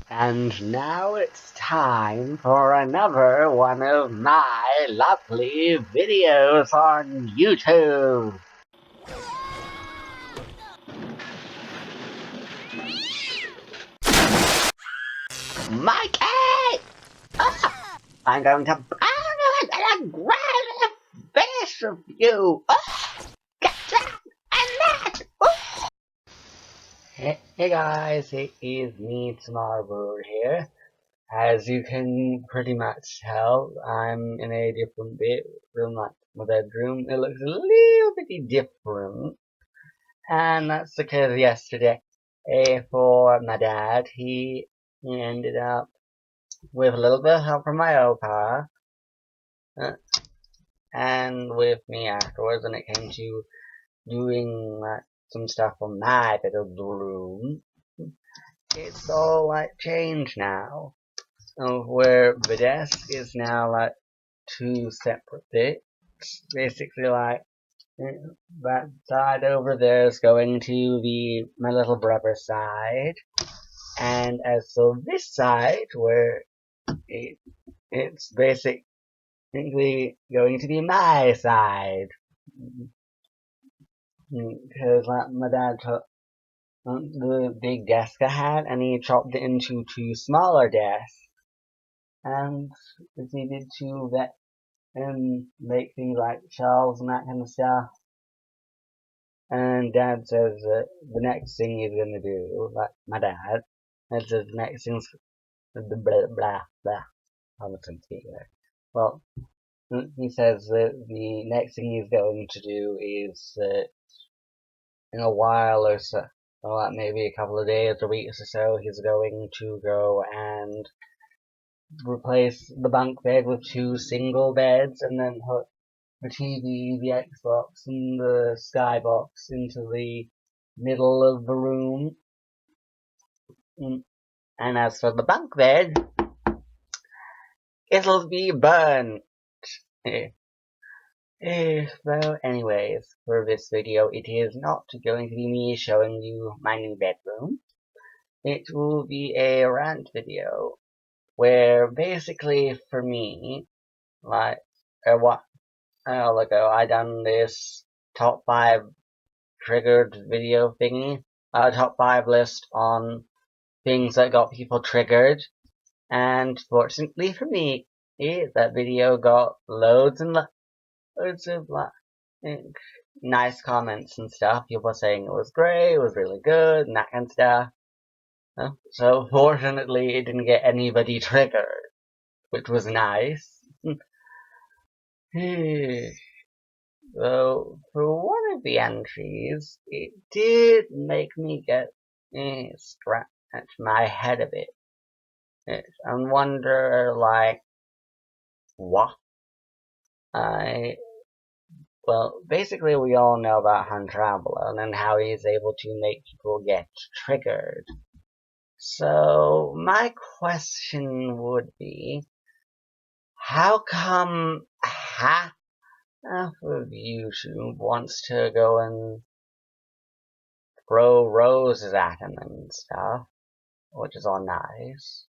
And now it's time for another one of my lovely videos on YouTube. My cat! I'm going to grab a fish of you! Get down and that! Hey guys, it is me, Tomorrow here. As you can pretty much tell, I'm in a different room, like my bedroom. It looks a little bit different. And that's because yesterday, for my dad, he ended up with a little bit of help from my opa, and with me afterwards when it came to doing some stuff on my bedroom. It's all changed now. Where the desk is now two separate bits. Basically that side over there is going to be my little brother's side. And as for this side, where it's basically going to be my side. Because my dad took the big desk I had and he chopped it into two smaller desks. And proceeded to and make things like shelves and that kind of stuff. And Dad says that the next thing he's gonna do, like my dad, says the next thing's the blah blah blah. I'm there. Well, he says that the next thing he's going to do is that in a while or so, or like maybe a couple of days or weeks or so, he's going to go and replace the bunk bed with two single beds and then put the TV, the Xbox, and the Skybox into the middle of the room. And as for the bunk bed, it'll be burnt. Well, anyways, for this video, it is not going to be me showing you my new bedroom. It will be a rant video, where basically for me, like, a while ago, I done this top 5 triggered video thingy, top 5 list on things that got people triggered, and fortunately for me, that video got loads and loads of nice comments and stuff, people saying it was great, it was really good, and that kind of stuff. So fortunately it didn't get anybody triggered, which was nice. So, for one of the entries, it did make me get scratch my head a bit. And wonder, what? Well, basically we all know about Hunter Avallone and how he's able to make people get triggered. So, my question would be, how come half of YouTube wants to go and throw roses at him and stuff, which is all nice.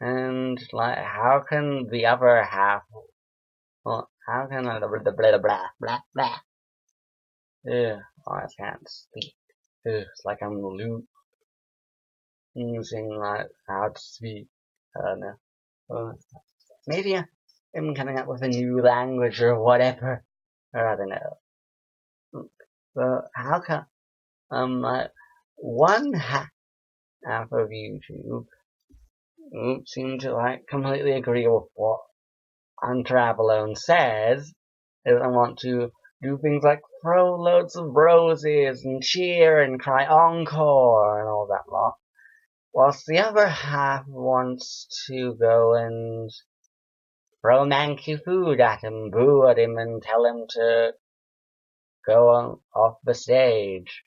And how can the other half? Well, how can the blah blah blah blah? I can't speak. It's like I'm losing how to speak. No. Maybe I'm coming up with a new language or whatever. Or I don't know. So how come one half of YouTube seem to completely agree with what Hunter Avallone says? They don't want to do things like throw loads of roses and cheer and cry encore and all that lot. Whilst the other half wants to go and throw manky food at him, boo at him, and tell him to go off the stage.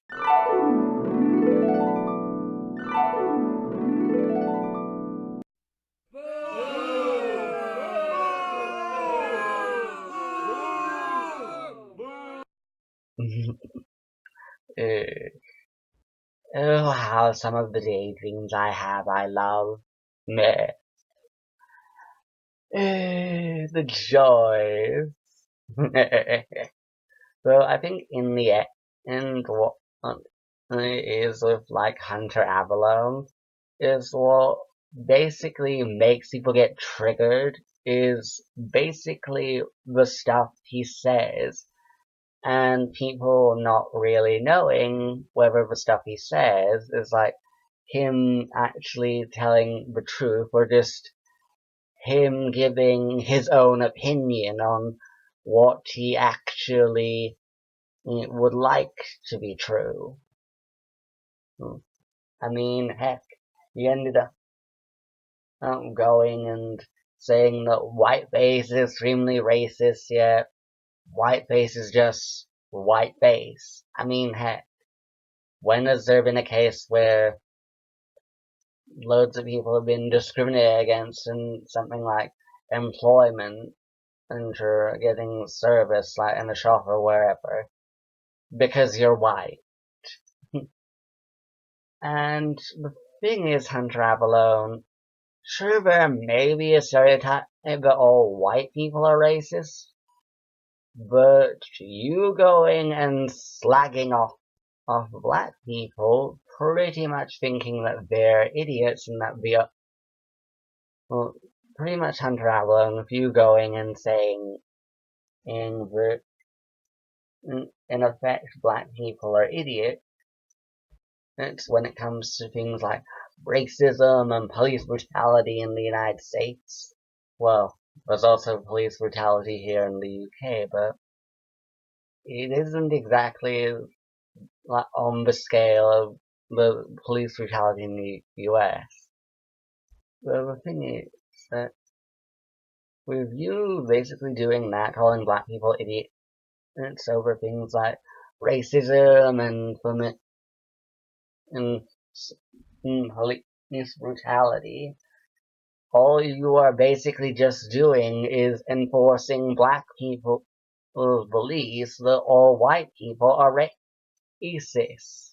Oh, how some of the daydreams I have I love. Meh. The joys. So I think in the end, what is with like Hunter Avallone is what basically makes people get triggered is basically the stuff he says, and people not really knowing whether the stuff he says is like him actually telling the truth or just him giving his own opinion on what he actually would like to be true. I mean, heck, he ended up going and saying that whiteface is extremely racist, yet whiteface is just whiteface. I mean, heck, when has there been a case where loads of people have been discriminated against in something like employment and for getting service, like in the shop or wherever, because you're white? And the thing is, Hunter Avallone, sure, there may be a stereotype that all white people are racist, but you going and slagging off black people, pretty much thinking that they're idiots and that they're, well, pretty much Hunter Avallone, if you going and saying in effect black people are idiots, it's when it comes to things like racism and police brutality in the United States. Well, there's also police brutality here in the UK, but it isn't exactly like on the scale of the police brutality in the US. The thing is that with you basically doing that, calling black people idiots over things like racism and police brutality, all you are basically just doing is enforcing black people's beliefs that all white people are racist.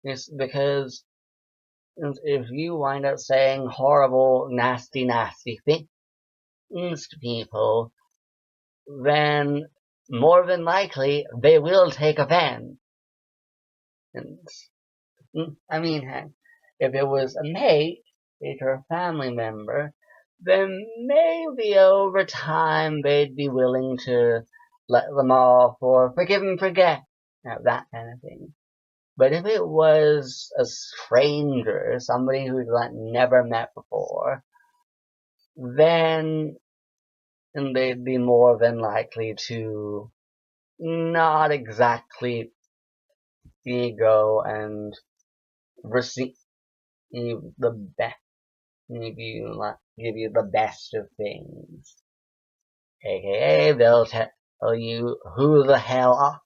It's because if you wind up saying horrible, nasty, nasty things to people, then more than likely they will take offense. And I mean, heck, if it was a mate or a family member, then maybe over time they'd be willing to let them off or forgive and forget, that kind of thing. But if it was a stranger, somebody who'd like never met before, then they'd be more than likely to not exactly go and receive the best, give you the best of things. AKA, they'll tell you who the hell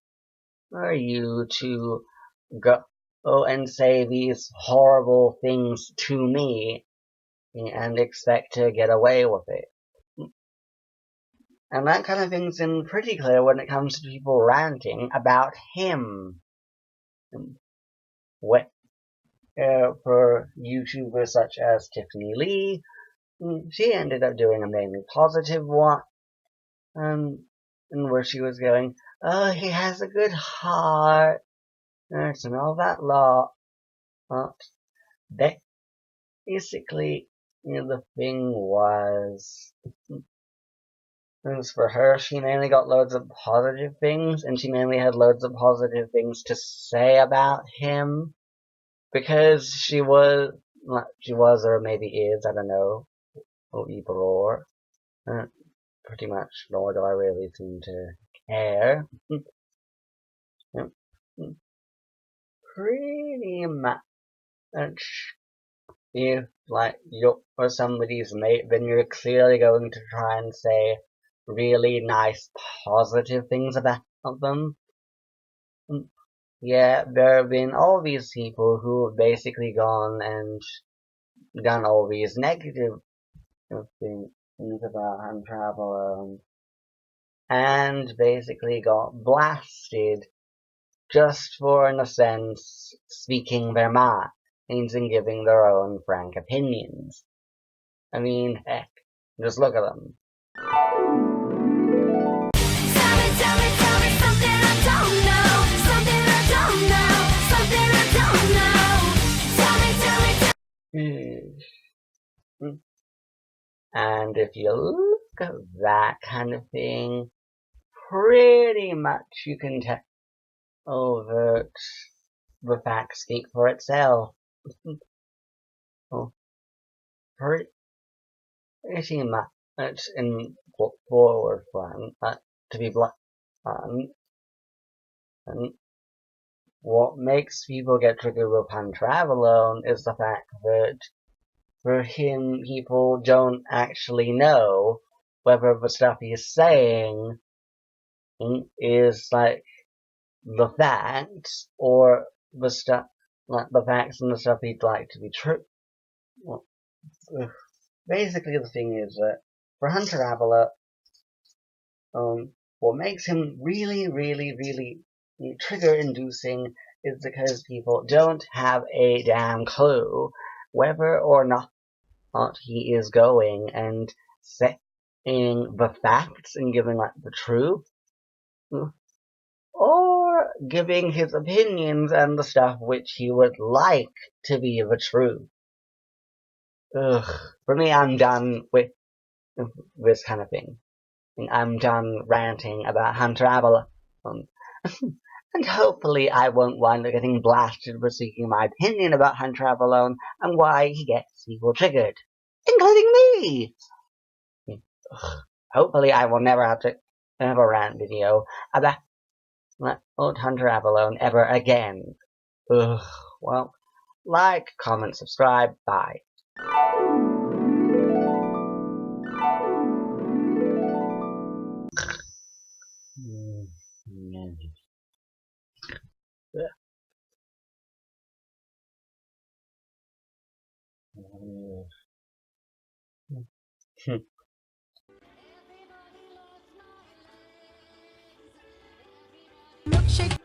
are you to go and say these horrible things to me and expect to get away with it. And that kind of thing's been pretty clear when it comes to people ranting about him. For YouTubers such as Tiffany Lee, she ended up doing a mainly positive one, and where she was going, oh, he has a good heart, and all that lot. Basically, the thing was for her, she mainly got loads of positive things, and she mainly had loads of positive things to say about him, because she was, or maybe is, I don't know, or either or. Pretty much, nor do I really seem to care. Pretty much. If, you're somebody's mate, then you're clearly going to try and say really nice, positive things about them. Yeah, there have been all these people who have basically gone and done all these negative things about Hunter Avallone and basically got blasted just for, in a sense, speaking their minds and giving their own frank opinions. I mean, heck, just look at them. And if you look at that kind of thing, pretty much you can tell that the facts speak for itself. Well, pretty much in forward front, to be blunt, and what makes people get triggered with Hunter Avallone is the fact that for him, people don't actually know whether the stuff he's saying is like the facts or the stuff, like the facts and the stuff he'd like to be true. Well, basically, the thing is that for Hunter Avallone, what makes him really, really, really trigger-inducing is because people don't have a damn clue whether or not he is going and saying the facts and giving like the truth, or giving his opinions and the stuff which he would like to be the truth. For me, I'm done with this kind of thing. I'm done ranting about Hunter Avallone. And hopefully I won't wind up getting blasted for speaking my opinion about Hunter Avallone and why he gets people triggered, including me. Hopefully I will never have to have a rant video about old Hunter Avallone ever again. Well, like, comment, subscribe, bye. Milkshake,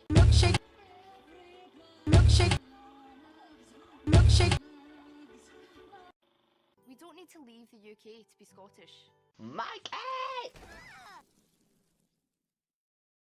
milkshake, milkshake, milkshake. We don't need to leave the UK to be Scottish. My cat!